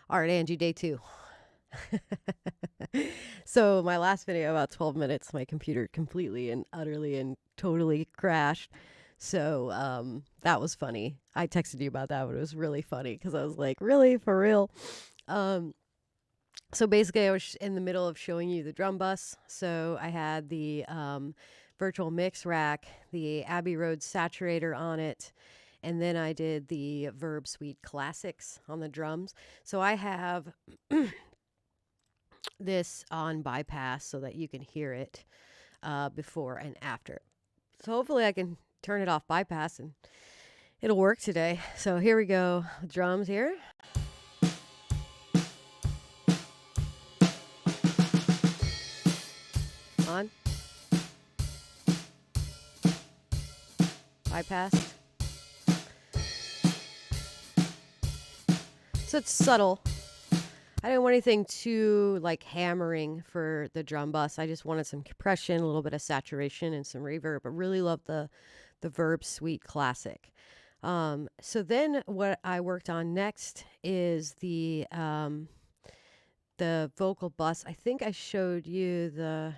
All right, Angie, day 2. So my last video, about 12 minutes, my computer completely and utterly and totally crashed. So that was funny. I texted you about that, but it was really funny because I was like, really, for real? So basically, I was in the middle of showing you the drum bus. So I had the virtual mix rack, the Abbey Road saturator on it, and then I did the Verb Suite Classics on the drums. So I have this on bypass so that you can hear it before and after. So hopefully I can turn it off bypass and it'll work today. So here we go. Drums here. On. Bypass. So it's subtle. I didn't want anything too like hammering for the drum bus. I just wanted some compression, a little bit of saturation, and some reverb. I really love the Verb Suite Classic. So then what I worked on next is the vocal bus. I think I showed you the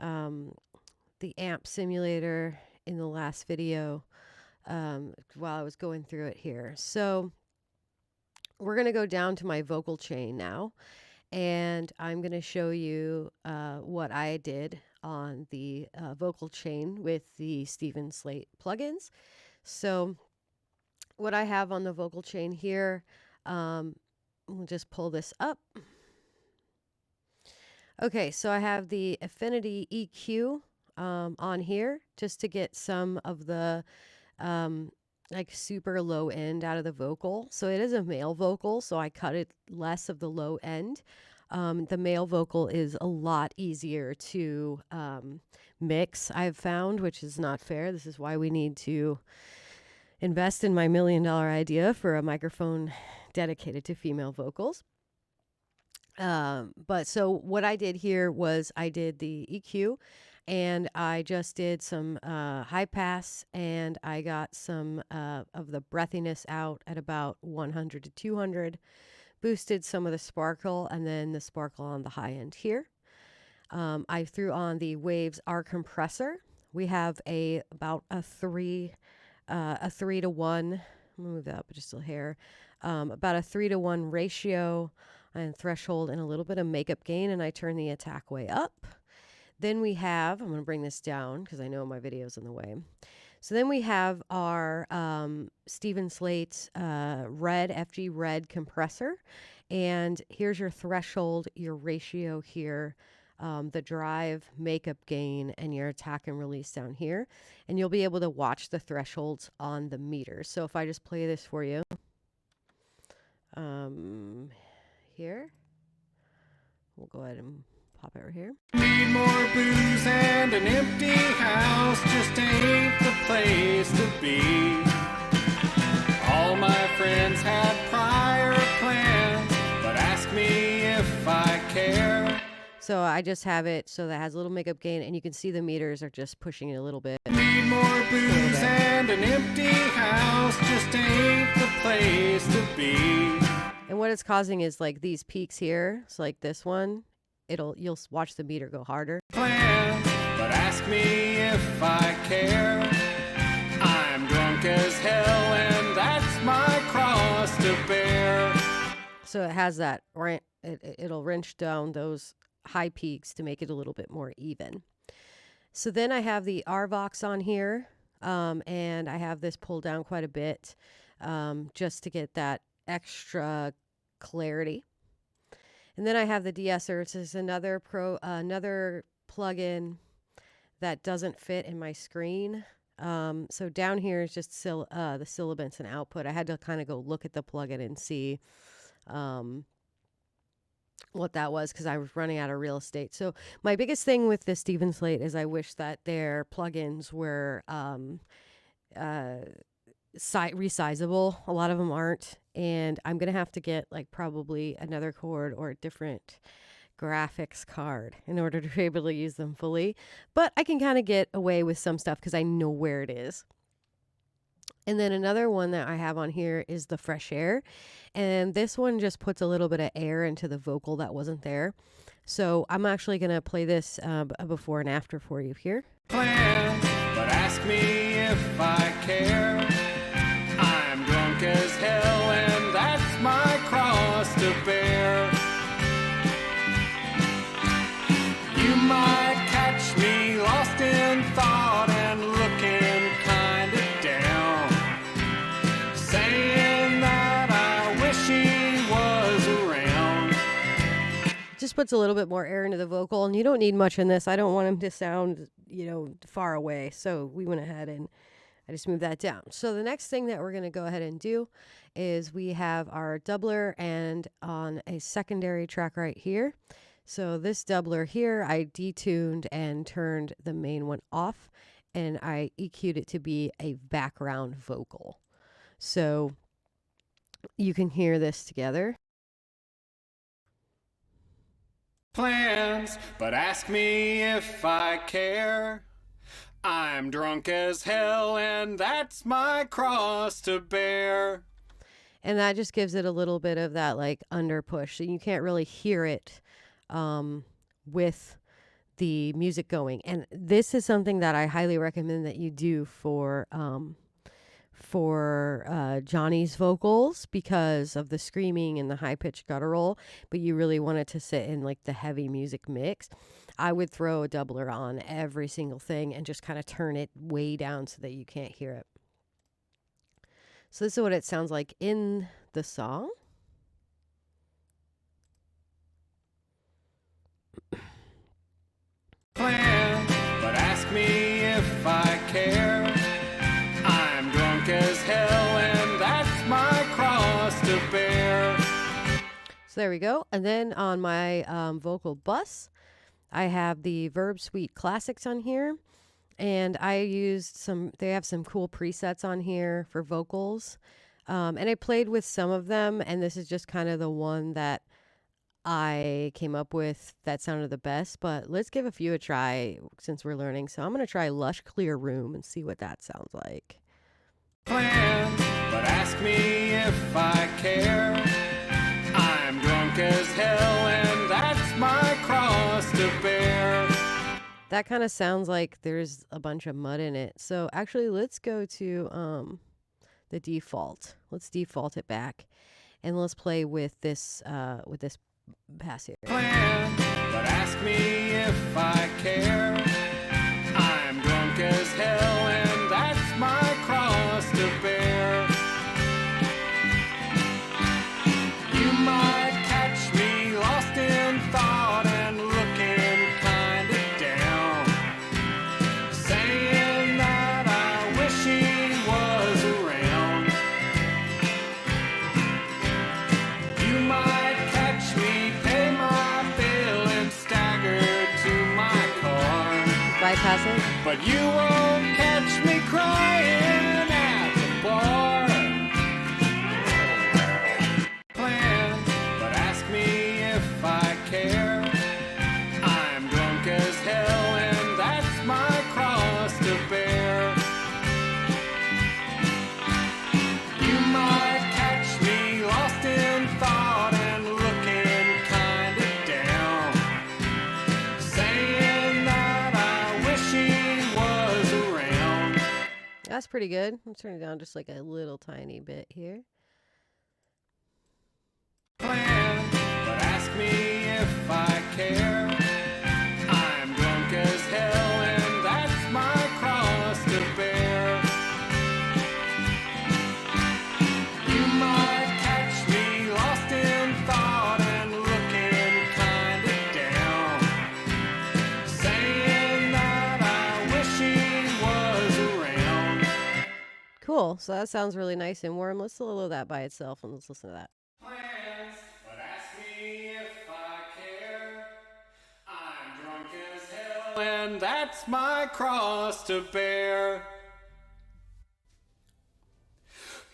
amp simulator in the last video while I was going through it here. So we're going to go down to my vocal chain now, and I'm going to show you what I did on the vocal chain with the Steven Slate plugins. So what I have on the vocal chain here, we'll just pull this up. Okay, so I have the Affinity EQ on here just to get some of the like super low end out of the vocal. So it is a male vocal, so I cut it less of the low end. The male vocal is a lot easier to mix, I've found, which is not fair. This is why we need to invest in my $1 million idea for a microphone dedicated to female vocals. But so what I did here was I did the EQ, and I just did some high pass, and I got some of the breathiness out at about 100 to 200, boosted some of the sparkle, and then the sparkle on the high end here. I threw on the Waves R compressor. We have about a 3 to 1. I'm gonna move that up just a hair. About a 3 to 1 ratio and threshold and a little bit of makeup gain, and I turn the attack way up. Then we have, I'm going to bring this down because I know my video's in the way. So then we have our Steven Slate red, FG red compressor. And here's your threshold, your ratio here, the drive, makeup gain, and your attack and release down here. And you'll be able to watch the thresholds on the meter. So if I just play this for you. Here. We'll go ahead and pop it right here. Need more booze and an empty house just ain't the place to be. All my friends had prior plans, but ask me if I care. So I just have it so that has a little makeup gain, and you can see the meters are just pushing it a little bit. Need more booze and an empty house just ain't the place to be. And what it's causing is like these peaks here. So like this one, you'll watch the meter go harder. Plan, but ask me if I care. I'm drunk as hell and that's my cross to bear. So it has that, it'll wrench down those high peaks to make it a little bit more even. So then I have the RVox on here, and I have this pulled down quite a bit just to get that extra clarity. And then I have the de-esser. This is another plugin that doesn't fit in my screen. So down here is just the syllabants and output. I had to kind of go look at the plugin and see what that was because I was running out of real estate. So my biggest thing with the Steven Slate is I wish that their plugins were resizable. A lot of them aren't, and I'm gonna have to get like probably another cord or a different graphics card in order to be able to use them fully. But I can kind of get away with some stuff because I know where it is. And then another one that I have on here is the fresh air. And this one just puts a little bit of air into the vocal that wasn't there. So I'm actually going to play this before and after for you here. Plans, but ask me if I care. I'm drunk as hell, and that's my cross to bear. You might catch me lost in thought and looking kinda down, saying that I wish he was around. Just puts a little bit more air into the vocal, and you don't need much in this. I don't want him to sound, far away. So we went ahead and I just moved that down. So the next thing that we're going to go ahead and do is we have our doubler and on a secondary track right here. So this doubler here, I detuned and turned the main one off, and I EQ'd it to be a background vocal. So you can hear this together. Plans, but ask me if I care. I'm drunk as hell, and that's my cross to bear. And that just gives it a little bit of that like under push. So you can't really hear it with the music going. And this is something that I highly recommend that you do for Johnny's vocals because of the screaming and the high pitched guttural, but you really want it to sit in like the heavy music mix. I would throw a doubler on every single thing and just kind of turn it way down so that you can't hear it. So this is what it sounds like in the song. Plan, but ask me if I care. I'm drunk as hell, and that's my cross to bear. So there we go. And then on my vocal bus, I have the Verb Suite Classics on here. And I used they have some cool presets on here for vocals. And I played with some of them, and this is just kind of the one that I came up with that sounded the best. But let's give a few a try since we're learning. So I'm going to try Lush Clear Room and see what that sounds like. Plan, but ask me if I care. I'm drunk as hell, and that's my cross to bear. That kind of sounds like there's a bunch of mud in it. So actually, let's go to the default. Let's default it back, and let's play with this pass here. Plan, but ask me if I care. I'm drunk as hell, and that's my cross to bear. You might catch me lost in thought and looking kinda down, saying that I wish he was around. You might catch me pay my bill and stagger to my car, Bypass it. but you won't catch me crying at the bar. Plan, but ask me if I care. I'm drunk as hell, and that's my cross to bear. You might catch me lost in thought and looking kinda down, saying that I wish he was around. That's pretty good. Let's turn it down just like a little tiny bit here. Plan, but ask me if I care. I'm drunk as hell, and that's my cross to bear. You might catch me lost in thought and looking kinda down, saying that I wish he was around. Cool. So that sounds really nice and warm. Let's lower that by itself and let's listen to that. Plans, but ask me if I care. I'm drunk as hell, and that's my cross to bear.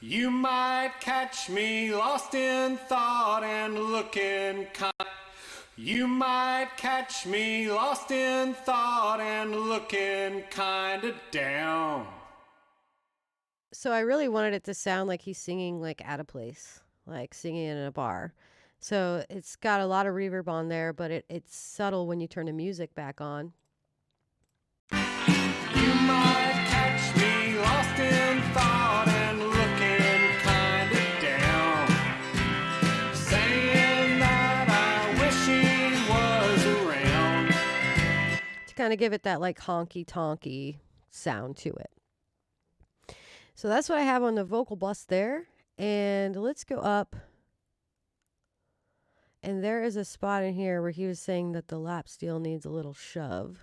You might catch me lost in thought and looking You might catch me lost in thought and looking kinda down. So I really wanted it to sound like he's singing like at a place, like singing in a bar. So it's got a lot of reverb on there, but it's subtle when you turn the music back on. You might catch me lost in thought and looking kinda down, saying that I wish he was around. To kind of give it that like honky tonky sound to it. So that's what I have on the vocal bus there. And let's go up. And there is a spot in here where he was saying that the lap steel needs a little shove.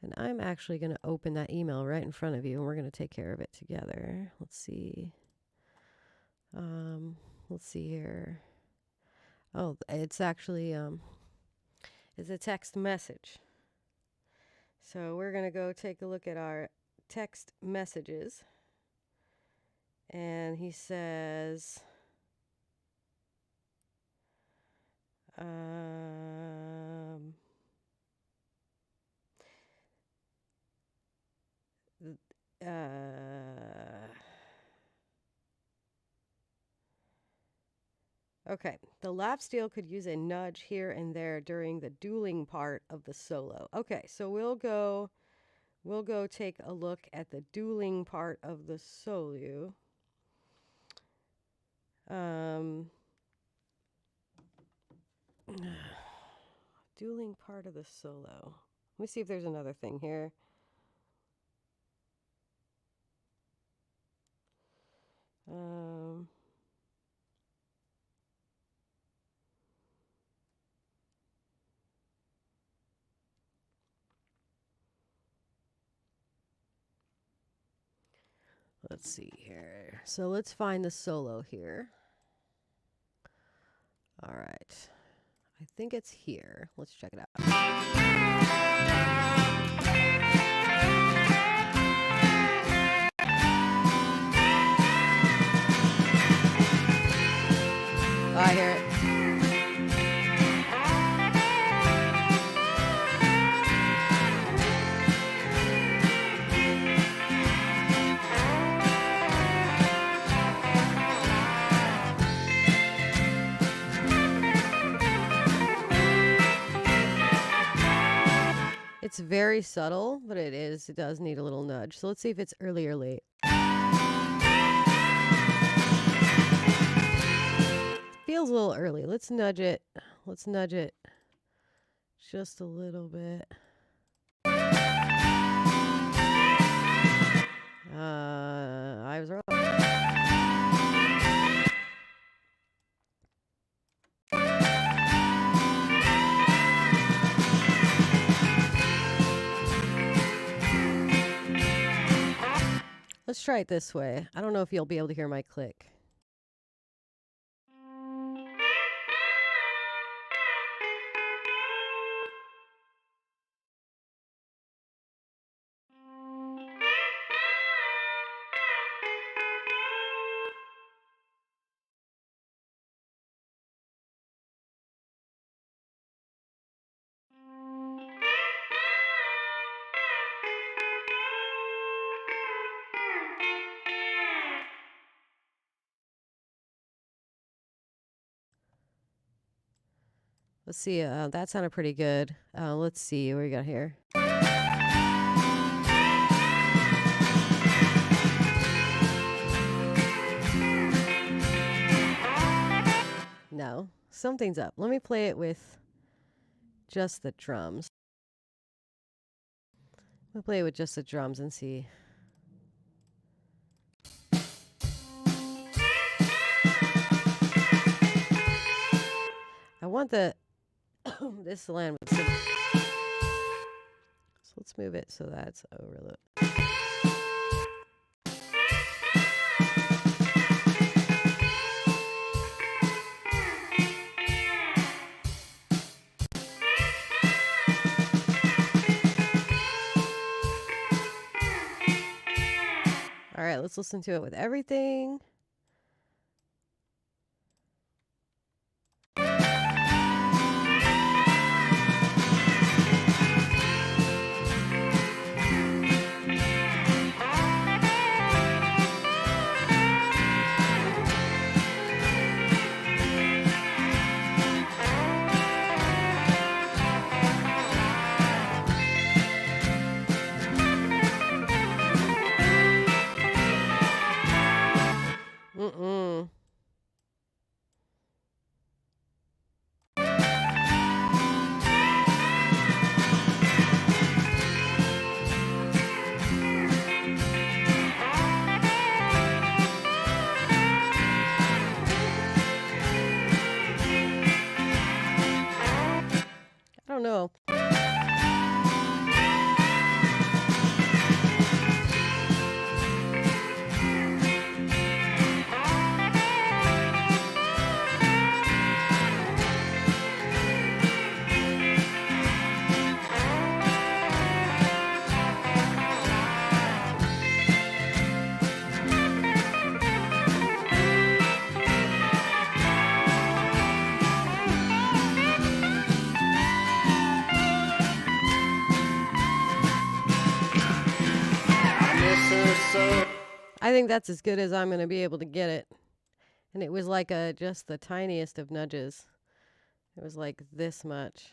And I'm actually going to open that email right in front of you, and we're going to take care of it together. Let's see. Let's see here. Oh, it's actually it's a text message. So we're going to go take a look at our text messages. And he says, okay, the lap steel could use a nudge here and there during the dueling part of the solo. Okay, so we'll go take a look at the dueling part of the solo. Dueling part of the solo. Let me see if there's another thing here. Let's see here. So let's find the solo here. All right. I think it's here. Let's check it out. Oh, I hear it. It's very subtle, but it does need a little nudge. So let's see if it's early or late. Feels a little early. Let's nudge it. Let's nudge it just a little bit. I was wrong. Let's try it this way. I don't know if you'll be able to hear my click. Let's see. That sounded pretty good. Let's see what we got here. No, something's up. Let me play it with just the drums. We'll play it with just the drums and see. I want the this to land with some. So let's move it so that's over the. All right, let's listen to it with everything. I think that's as good as I'm going to be able to get it. And it was like just the tiniest of nudges. It was like this much.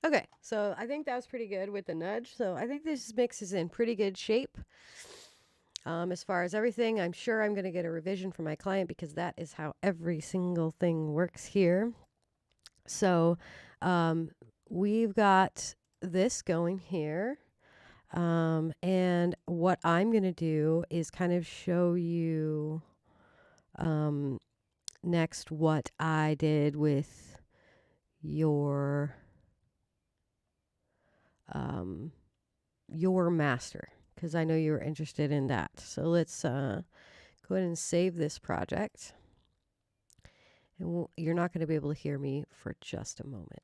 Okay, so I think that was pretty good with the nudge. So I think this mix is in pretty good shape. As far as everything, I'm sure I'm going to get a revision from my client because that is how every single thing works here. So we've got this going here. And what I'm going to do is kind of show you next what I did with your master, because I know you were interested in that. So let's go ahead and save this project. And you're not going to be able to hear me for just a moment.